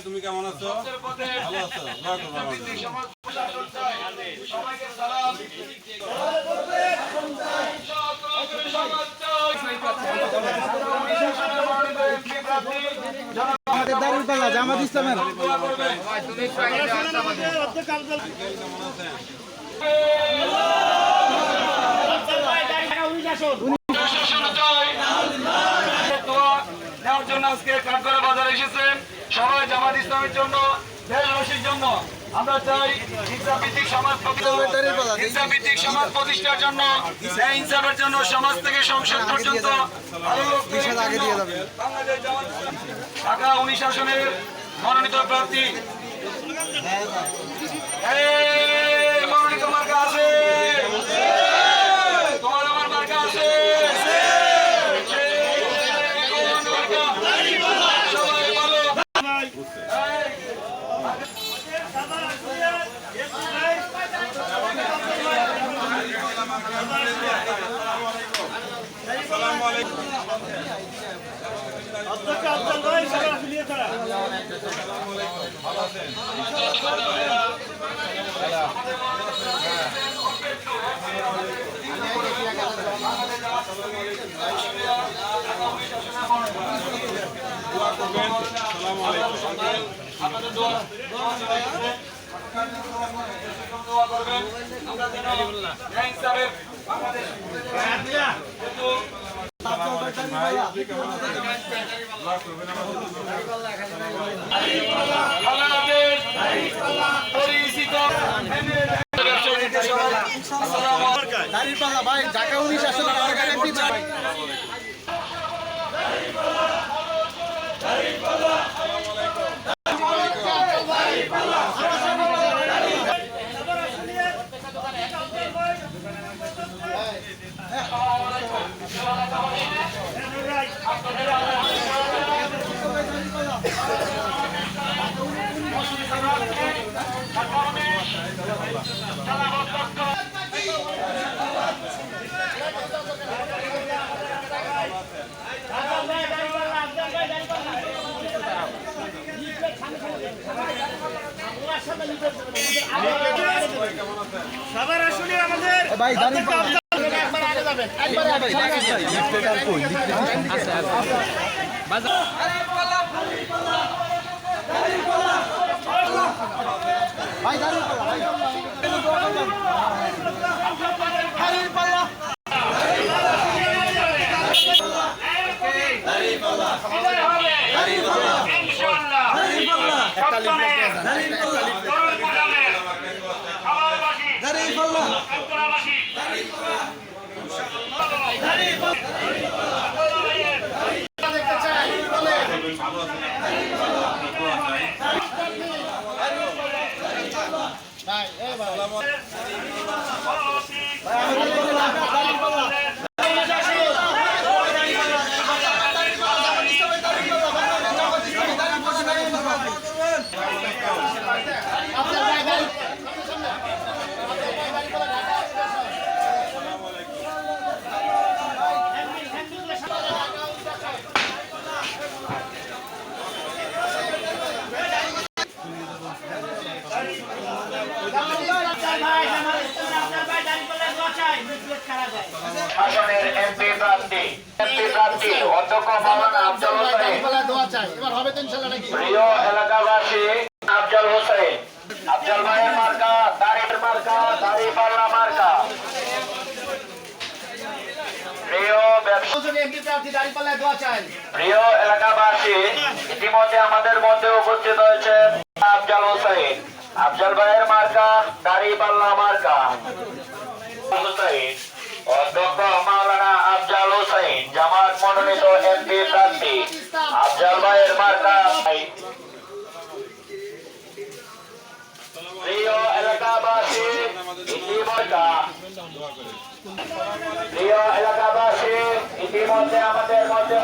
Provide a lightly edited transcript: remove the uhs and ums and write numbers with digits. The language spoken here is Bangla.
তুমি কেমন আছো? ভালো আছো? সবাইকে সালাম। জামাত ইসলামের নেওয়ার জন্য আজকে কাঠগড়া বাজারে এসেছেন সবাই জামাত ইসলামের জন্য, দেশবাসীর জন্য। আমরা চাই হিংসাভিত্তিক সমাজ প্রতিষ্ঠার জন্য, হিংসার জন্য সমাজ থেকে সংসদ পর্যন্ত ঢাকা 19 আসনের মনোনীত প্রার্থী মনোনীত মার্কা আছে, তোমার আমার মার্কা আছে। ভাই ঢাকা 19 আসলে সবার আসলে আমাদের ভাই একবার আগে যাবেন, একবার আগে ভাই আসনের এমপি প্রার্থী অধ্যক্ষ মাওলানা আফজাল হোসেন, এবার হবে তো ইনশাআল্লাহ নাকি? প্রিয় এলাকাবাসী, আফজাল হোসেন, আফজাল ভাইয়ের মার্কা, দাড়ির মার্কা, দাড়িপাল্লা মার্কা। প্রিয় এলাকাবাসী, ইতিমধ্যে আমাদের মধ্যে উপস্থিত হয়েছেন আফজাল হোসেন, আফজাল ভাইয়ের মার্কা, দাড়িপাল্লা মার্কা। অধ্যক্ষ মাওলানা আফজাল হোসেন, জামাত মনোনীত এমপি প্রার্থী আফজাল ভাইয়ের মার্কা। প্রিয় এলাকাবাসী, ইতিমধ্যে আমাদের মধ্যে